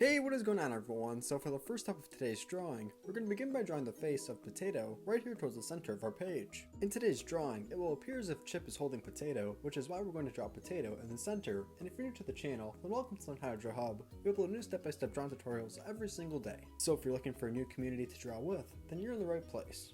Hey, what is going on everyone? So for the first step of today's drawing, we're going to begin by drawing the face of Potato right here towards the center of our page. In today's drawing, it will appear as if Chip is holding Potato, which is why we're going to draw Potato in the center, and if you're new to the channel, then welcome to Learn How to Draw Hub. We upload new step-by-step drawing tutorials every single day. So if you're looking for a new community to draw with, then you're in the right place.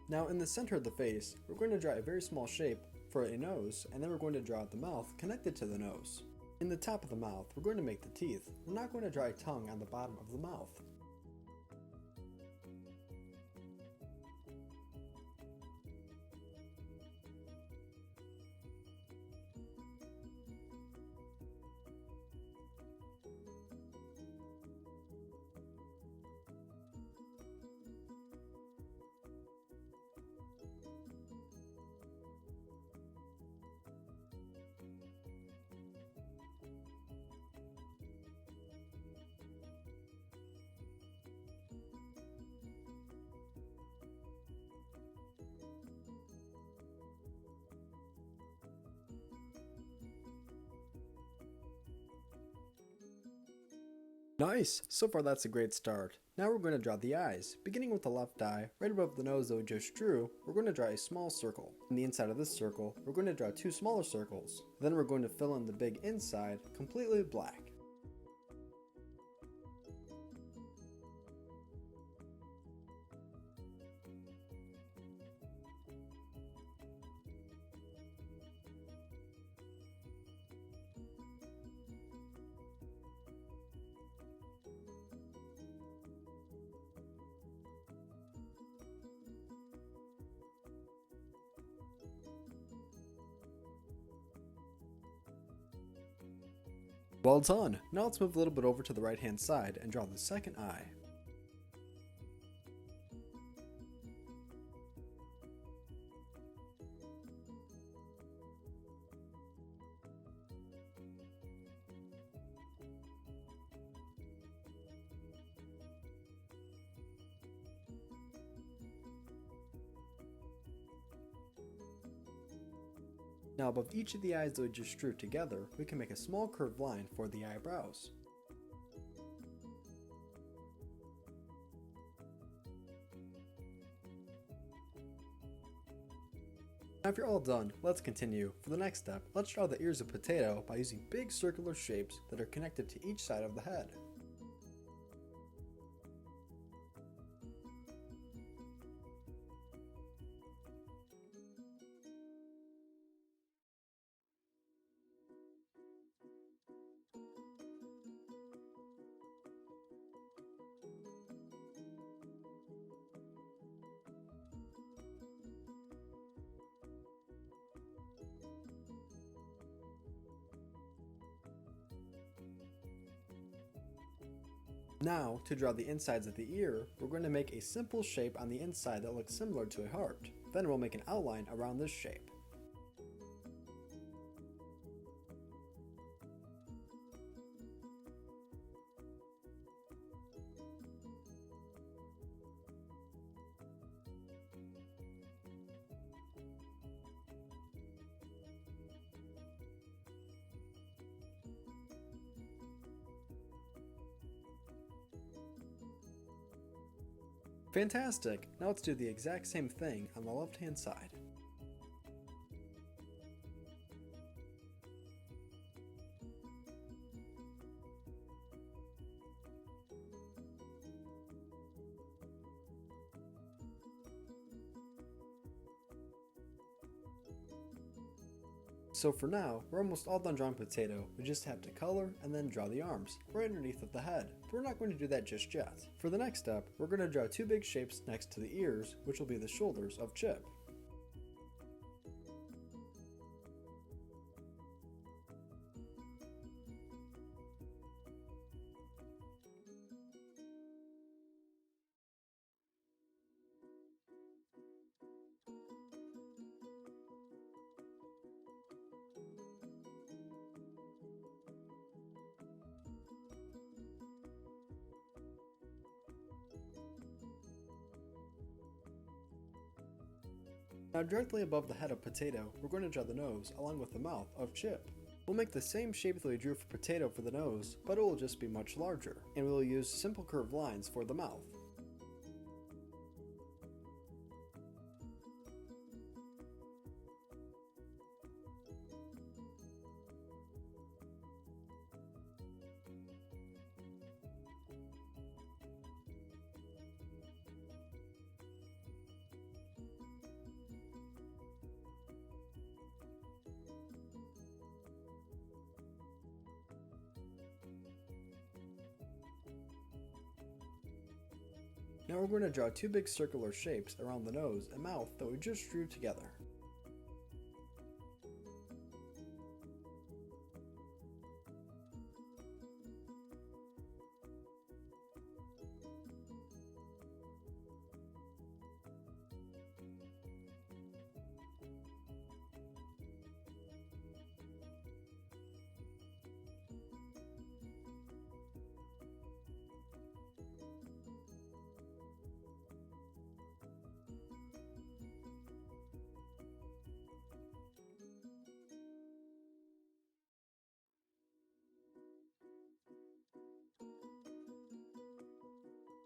Now in the center of the face, we're going to draw a very small shape for a nose, and then we're going to draw the mouth connected to the nose. In the top of the mouth, we're going to make the teeth. We're not going to draw a tongue on the bottom of the mouth. Nice! So far that's a great start. Now we're going to draw the eyes. Beginning with the left eye, right above the nose that we just drew, we're going to draw a small circle. In the inside of this circle, we're going to draw two smaller circles. Then we're going to fill in the big inside completely black. Well done! Now let's move a little bit over to the right hand side and draw the second eye. Now above each of the eyes that we just drew together, we can make a small curved line for the eyebrows. Now if you're all done, let's continue. For the next step, let's draw the ears of Potato by using big circular shapes that are connected to each side of the head. Now, to draw the insides of the ear, we're going to make a simple shape on the inside that looks similar to a heart. Then we'll make an outline around this shape. Fantastic! Now let's do the exact same thing on the left hand side. So for now, we're almost all done drawing Potato. We just have to color and then draw the arms, right underneath of the head. But we're not going to do that just yet. For the next step, we're going to draw two big shapes next to the ears, which will be the shoulders of Chip. Now directly above the head of Potato, we're going to draw the nose along with the mouth of Chip. We'll make the same shape that we drew for Potato for the nose, but it will just be much larger, and we will use simple curved lines for the mouth. Now we're going to draw two big circular shapes around the nose and mouth that we just drew together.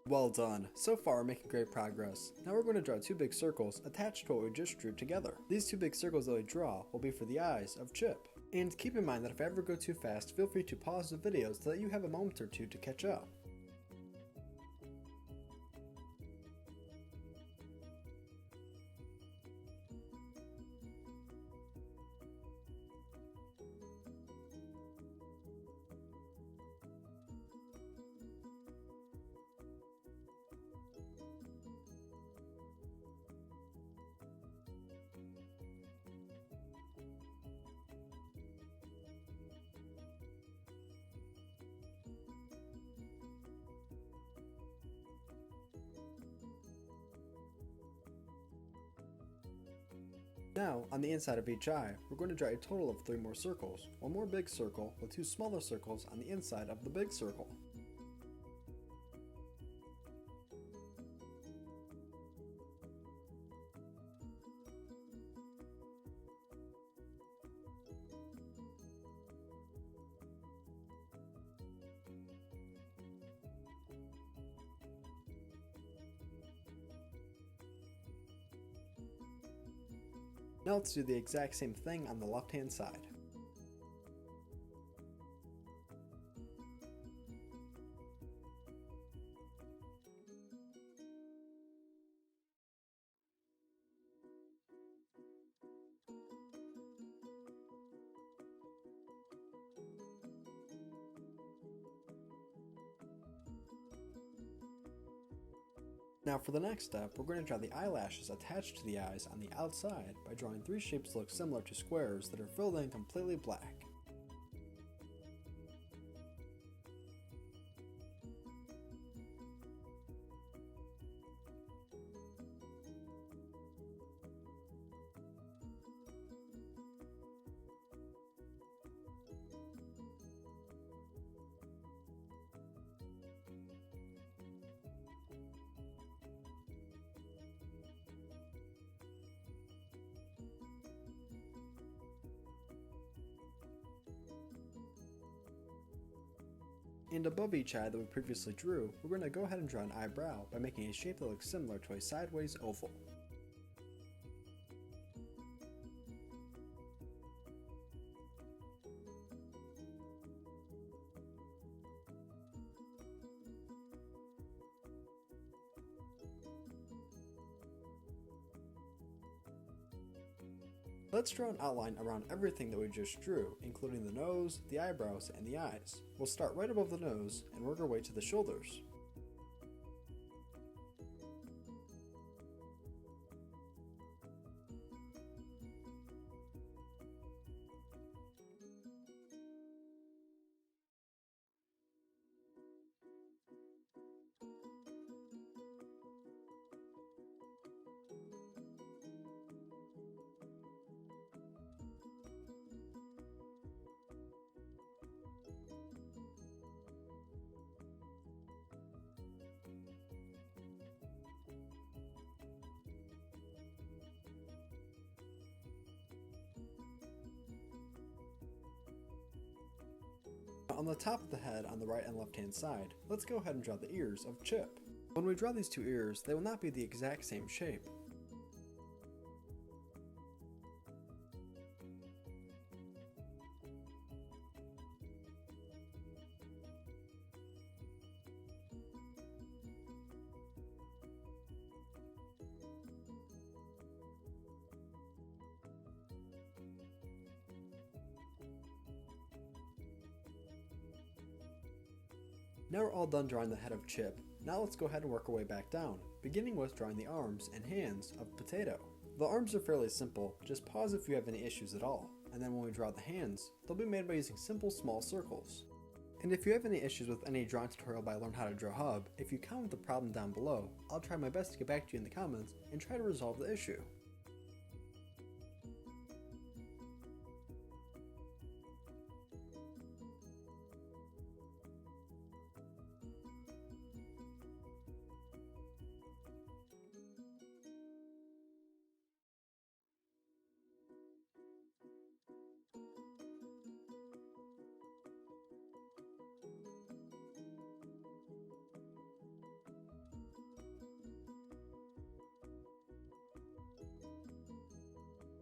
Well done! So far we're making great progress. Now we're going to draw two big circles attached to what we just drew together. These two big circles that we draw will be for the eyes of Chip. And keep in mind that if I ever go too fast, feel free to pause the video so that you have a moment or two to catch up. Now, on the inside of each eye, we're going to draw a total of 3 more circles, one more big circle with 2 smaller circles on the inside of the big circle. Now let's do the exact same thing on the left hand side. Now for the next step, we're going to draw the eyelashes attached to the eyes on the outside by drawing 3 shapes that look similar to squares that are filled in completely black. And above each eye that we previously drew, we're going to go ahead and draw an eyebrow by making a shape that looks similar to a sideways oval. Let's draw an outline around everything that we just drew, including the nose, the eyebrows, and the eyes. We'll start right above the nose and work our way to the shoulders. on the top of the head on the right and left hand side, let's go ahead and draw the ears of Chip. When we draw these two ears, they will not be the exact same shape. Now we're all done drawing the head of Chip. Now let's go ahead and work our way back down, beginning with drawing the arms and hands of Potato. The arms are fairly simple, just pause if you have any issues at all. And then when we draw the hands, they'll be made by using simple small circles. And if you have any issues with any drawing tutorial by Learn How to Draw Hub, if you comment the problem down below, I'll try my best to get back to you in the comments and try to resolve the issue.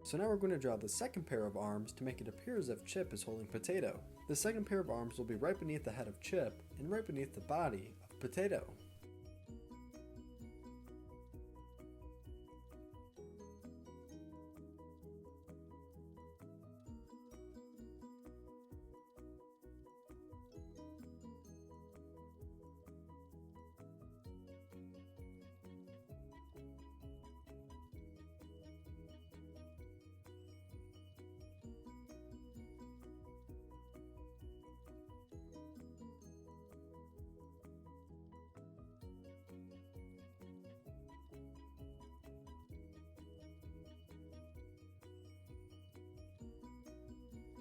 So now we're going to draw the second pair of arms to make it appear as if Chip is holding Potato. The second pair of arms will be right beneath the head of Chip and right beneath the body of Potato.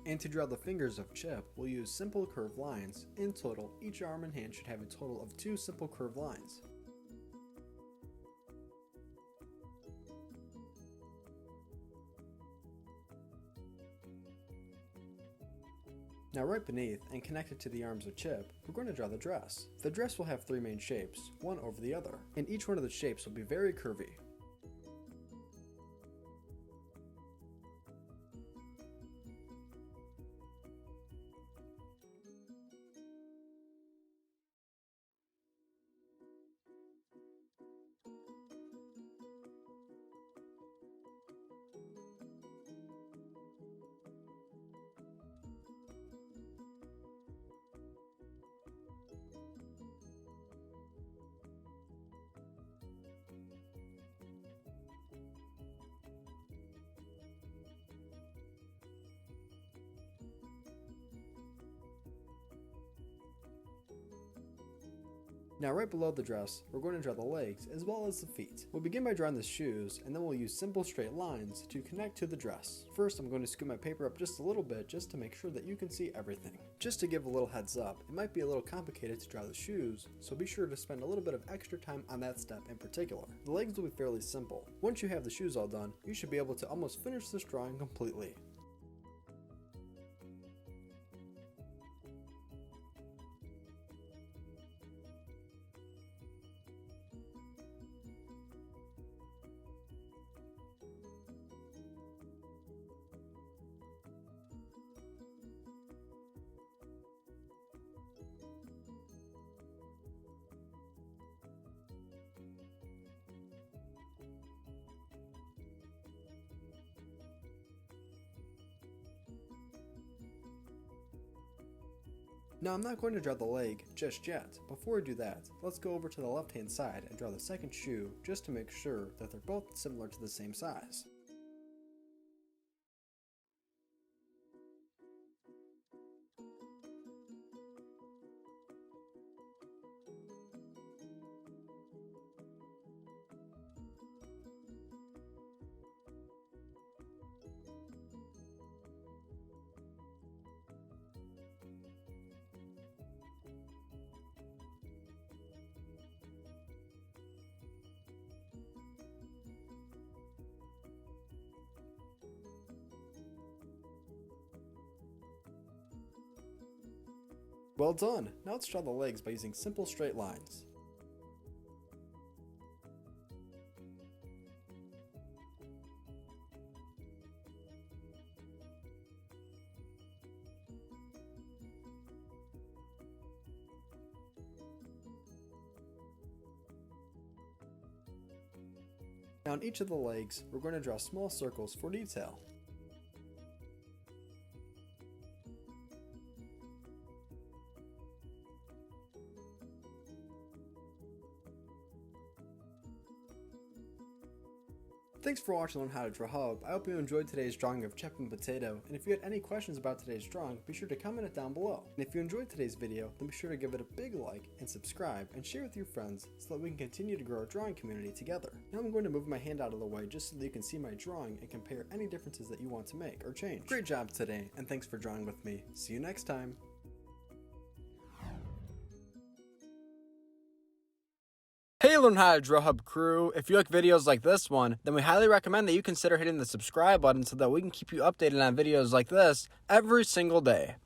And to draw the fingers of Chip, we'll use simple curved lines. In total, each arm and hand should have a total of 2 simple curved lines. Now right beneath, and connected to the arms of Chip, we're going to draw the dress. The dress will have 3 main shapes, one over the other, and each one of the shapes will be very curvy. Now right below the dress, we're going to draw the legs as well as the feet. We'll begin by drawing the shoes, and then we'll use simple straight lines to connect to the dress. First, I'm going to scoot my paper up just a little bit just to make sure that you can see everything. Just to give a little heads up, it might be a little complicated to draw the shoes, so be sure to spend a little bit of extra time on that step in particular. The legs will be fairly simple. Once you have the shoes all done, you should be able to almost finish this drawing completely. Now I'm not going to draw the leg just yet. Before we do that, let's go over to the left hand side and draw the second shoe just to make sure that they're both similar to the same size. Well done! Now let's draw the legs by using simple straight lines. Now on each of the legs, we're going to draw small circles for detail. Thanks for watching Learn How to Draw Hub. I hope you enjoyed today's drawing of Chip and Potato, and if you had any questions about today's drawing, be sure to comment it down below. And if you enjoyed today's video, then be sure to give it a big like and subscribe and share with your friends so that we can continue to grow our drawing community together. Now I'm going to move my hand out of the way just so that you can see my drawing and compare any differences that you want to make or change. Great job today, and thanks for drawing with me. See you next time. Hey Learn How to Draw Hub crew, if you like videos like this one, then we highly recommend that you consider hitting the subscribe button so that we can keep you updated on videos like this every single day.